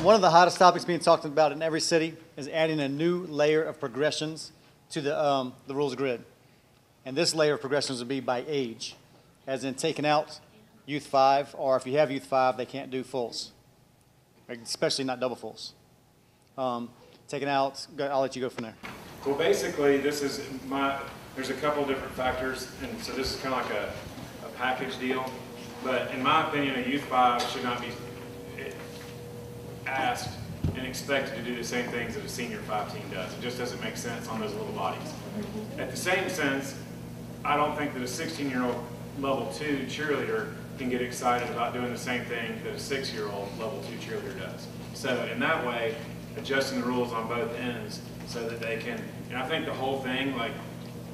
One of the hottest topics being talked about in every city is adding a new layer of progressions to the rules grid. And this layer of progressions would be by age, as in taking out Youth 5, or if you have Youth 5, they can't do fulls, especially not double fulls. Taking out, I'll let you go from there. Well, basically, there's a couple different factors, and so this is kind of like a package deal. But in my opinion, a Youth 5 should not be asked and expected to do the same things that a senior 5 team does. It just doesn't make sense on those little bodies. At the same sense, I don't think that a 16-year-old level 2 cheerleader can get excited about doing the same thing that a 6-year-old level 2 cheerleader does. So in that way, adjusting the rules on both ends so that they can, and I think the whole thing, like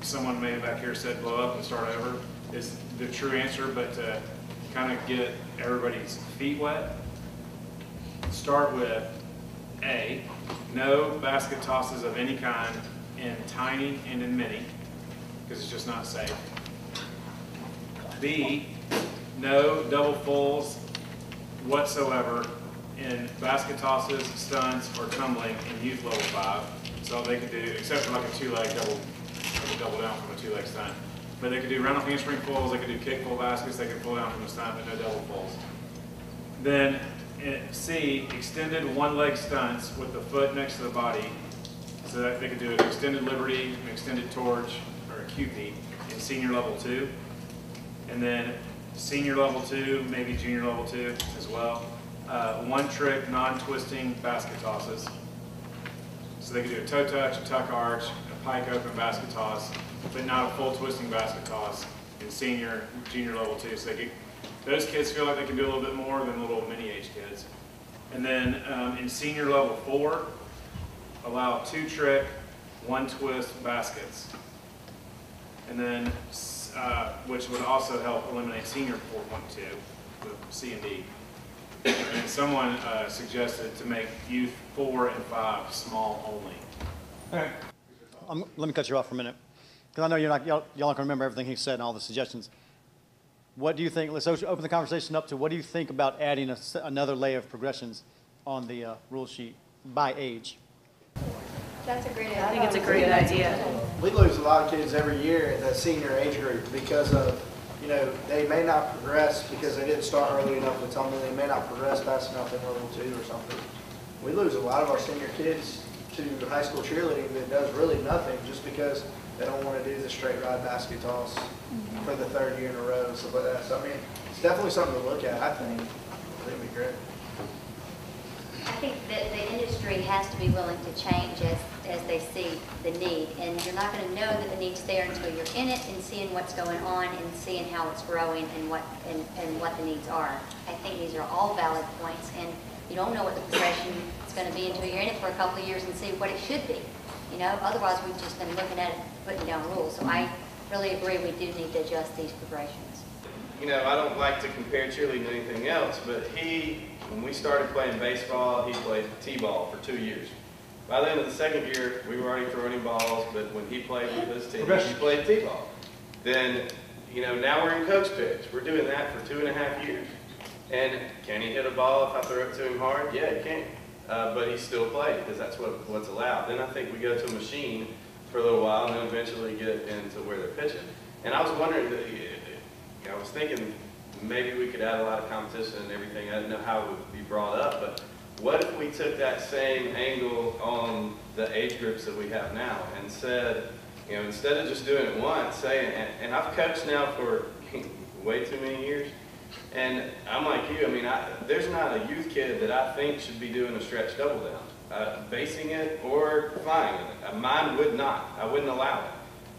someone maybe back here said, blow up and start over, is the true answer, but to kind of get everybody's feet wet, start with A, no basket tosses of any kind in tiny and in mini, because it's just not safe. B, no double fulls whatsoever in basket tosses, stunts, or tumbling in youth level 5. So they could do, except for like a two-leg double, like a double down from a two-leg stunt. But they could do round off handspring fulls, they could do kick full baskets, they could pull down from the stunt, but no double fulls. Then C, extended one-leg stunts with the foot next to the body, so that they could do an extended liberty, an extended torch, or a QP in senior level 2. And then senior level 2, maybe junior level 2 as well. One-trick, non-twisting basket tosses. So they could do a toe touch, a tuck arch, a pike open basket toss, but not a full twisting basket toss in senior, junior level 2. So they could, those kids feel like they can do a little bit more than little mini-age kids. And then in senior level 4, allow 2-trick, 1-twist baskets. And then, which would also help eliminate senior 4.2 with C and D. And someone suggested to make youth 4 and 5 small only. Okay. Let me cut you off for a minute, because I know y'all aren't going to remember everything he said and all the suggestions. What do you think? Let's open the conversation up to what do you think about adding another layer of progressions on the rule sheet by age? That's a great idea. I think it's a great idea. We lose a lot of kids every year in the senior age group because of, you know, they may not progress because they didn't start early enough with tumbling. They may not progress fast enough in level 2 or something. We lose a lot of our senior kids to high school cheerleading that does really nothing just because they don't want to do the straight ride basket toss for the 3rd year in a row and stuff like that. So, I mean, it's definitely something to look at, I think. It'd be great. I think that the industry has to be willing to change as they see the need. And you're not going to know that the need's there until you're in it and seeing what's going on and seeing how it's growing and what the needs are. I think these are all valid points, and you don't know what the progression is going to be until you're in it for a couple of years and see what it should be. You know, otherwise we've just been looking at it, putting down rules. So I really agree we do need to adjust these progressions. You know, I don't like to compare cheerleading to anything else, but when we started playing baseball, he played t-ball for 2 years. By the end of the 2nd year, we were already throwing him balls, but when he played with his team, he played t-ball. Then, you know, now we're in coach pitch. We're doing that for 2.5 years. And can he hit a ball if I throw it to him hard? Yeah, he can. But he still played because that's what's allowed. Then I think we go to a machine for a little while and then eventually get into where they're pitching. And I was wondering, I was thinking maybe we could add a lot of competition and everything. I didn't know how it would be brought up, but what if we took that same angle on the age groups that we have now and said, you know, instead of just doing it once, and I've coached now for way too many years, and I'm like you, I mean, there's not a youth kid that I think should be doing a stretch double down, basing it or flying it. Mine would not. I wouldn't allow it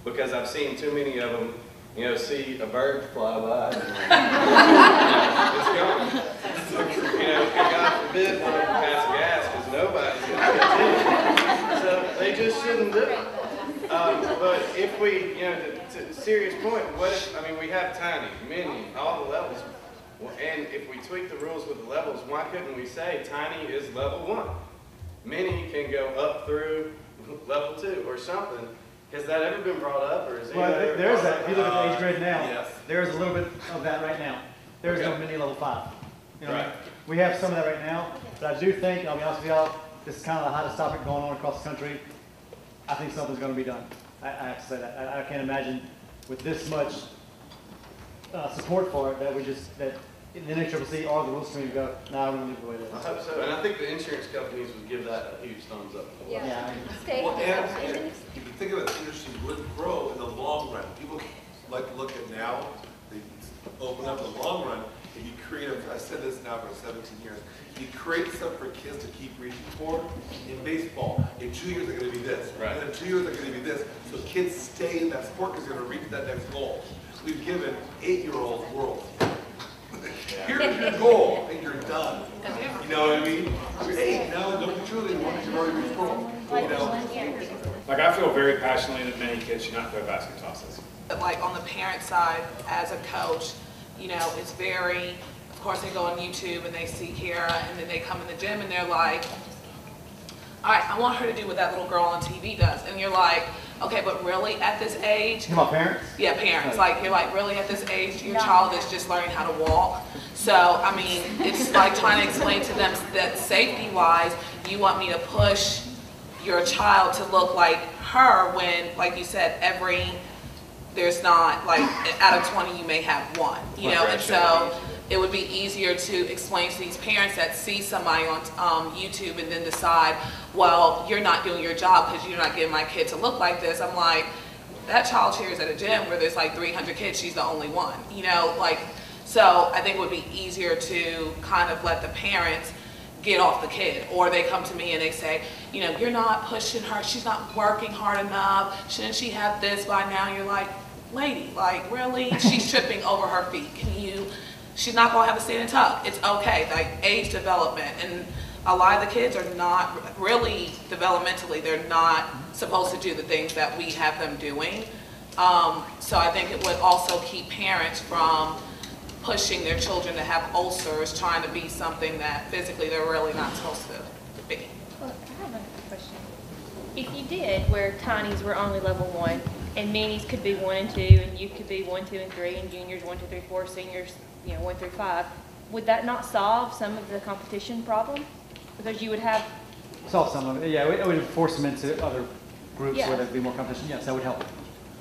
because I've seen too many of them, you know, see a bird fly by. It's gone. You know, God forbid one of them pass gas because nobody's going to get it. So they just shouldn't do it. But if we, you know, to a serious point, what if, I mean, we have tiny, mini, all the levels. And if we tweak the rules with the levels, why couldn't we say tiny is level 1? Mini can go up through level 2 or something. Has that ever been brought up, or is it? Well, there is that. If you look at the age grade now, Yes. there is a little bit of that right now. There is no Okay. mini level 5. You know what I mean? Right. We have some of that right now, but I do think, I'll be honest with y'all, this is kind of the hottest topic going on across the country. I think something's going to be done. I have to say that. I can't imagine with this much support for it that that the NACCC or the rules committee go, no, we're going to leave it the way it I is. hope so, and I think the insurance companies would give that a huge thumbs up. Yeah. Stay. Well, and if you think of it, the industry would grow in the long run. People like to look at now, they open up in the long run, and you create, I've said this now for 17 years, you create stuff for kids to keep reaching for. In baseball, in 2 years they're going to be this, Right. and in 2 years they're going to be this. So kids stay in that sport because they're going to reach that next goal. We've given 8-year-olds worlds. Here's your goal, and you're done. You know what I mean? You're 8, now don't be truly one because you've already reached goal. You know? Like, I feel very passionately that many kids should not throw basket tosses. But like on the parent side, as a coach, you know, it's very, of course they go on YouTube and they see Kara and then they come in the gym and they're like, all right, I want her to do what that little girl on TV does. And you're like, okay, but really at this age? Come on, parents. Yeah, parents, like you're like, really at this age, your child is just learning how to walk. So, I mean, it's like trying to explain to them that safety-wise, you want me to push your child to look like her when, like you said, there's not, like, out of 20, you may have one, you know? And so it would be easier to explain to these parents that see somebody on YouTube and then decide, well, you're not doing your job because you're not getting my kid to look like this. I'm like, that child cheers at a gym where there's like 300 kids, she's the only one, you know? Like, so I think it would be easier to kind of let the parents get off the kid, or they come to me and they say, you know, you're not pushing her, she's not working hard enough, shouldn't she have this by now? You're like, lady, like really? She's tripping over her feet. She's not gonna have a standing tuck. It's okay, like age development. And a lot of the kids are not really developmentally, they're not supposed to do the things that we have them doing. So I think it would also keep parents from pushing their children to have ulcers, trying to be something that physically they're really not supposed to be. Well, I have another question. If you did where tinies were only level 1, and minis could be 1 and 2, and you could be 1, 2, and 3, and juniors 1, 2, 3, 4, seniors, 1 through 5, would that not solve some of the competition problem? Because you would have. Solve some of it. Yeah, it would force them into other groups Yeah. where there'd be more competition. Yes, that would help.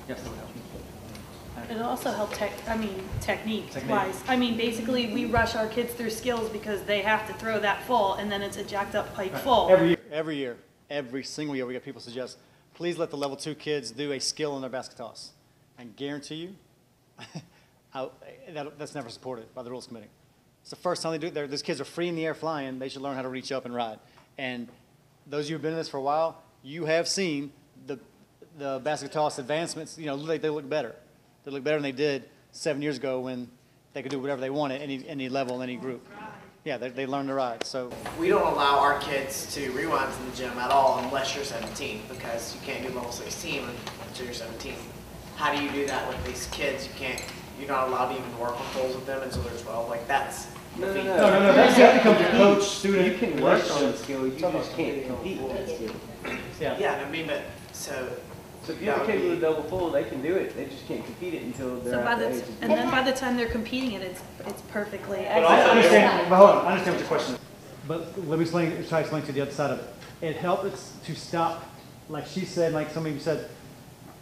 Yes, that would help. It'll also help technique-wise. I mean, basically, we rush our kids through skills because they have to throw that full, and then it's a jacked up pipe full. Every single year, we get people suggest, please let the level 2 kids do a skill in their basket toss. And guarantee you, that's never supported by the rules committee. It's the first time they do it. Those kids are free in the air flying. They should learn how to reach up and ride. And those of you who've been in this for a while, you have seen the basket toss advancements. You know, they look better. They look better than they did 7 years ago when they could do whatever they wanted, any level, any group. Yeah, they learn to ride. So we don't allow our kids to rewind in the gym at all unless you're 17, because you can't do level 16 until you're 17. How do you do that with these kids? You're not allowed to even work with poles with them until they're 12. Like that's No. No. That becomes a coach-student. You can work on the skill, you just can't compete with that skill. Yeah. I mean, but so if you have a kid with a double full, they can do it. They just can't compete it until they're at the age of And then by the time they're competing it's perfectly. I understand, but hold on, I understand what your question is. But let me try to explain to you the other side of it. It helps to stop, like she said, like some of you said,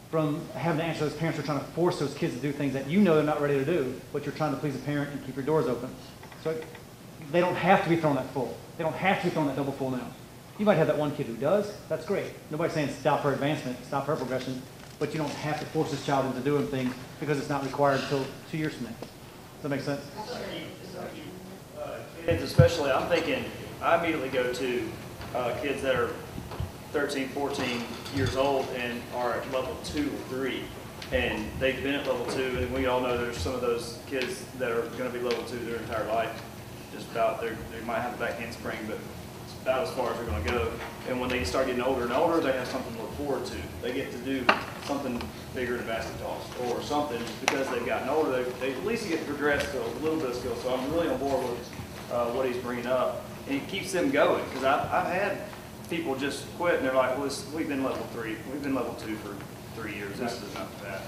from having to answer those parents who are trying to force those kids to do things that you know they're not ready to do, but you're trying to please the parent and keep your doors open. So they don't have to be thrown that full. They don't have to be thrown that double full now. You might have that one kid who does. That's great. Nobody's saying stop her advancement, stop her progression, but you don't have to force this child into doing things because it's not required until 2 years from now. Does that make sense? Kids especially, I'm thinking, I immediately go to kids that are 13, 14 years old and are at level 2 or 3, and they've been at level 2, and we all know there's some of those kids that are going to be level 2 their entire life. Just about, they might have a back handspring, but it's about as far as they're going to go. And when they start getting older and older, they have something to look forward to. They get to do something bigger in basket toss or something because they've gotten older. They at least get to progress a little bit of skill. So I'm really on board with what he's bringing up, and it keeps them going. Because I've had people just quit and they're like, well, we've been level 3, we've been level 2 for 3 years, this is enough of that.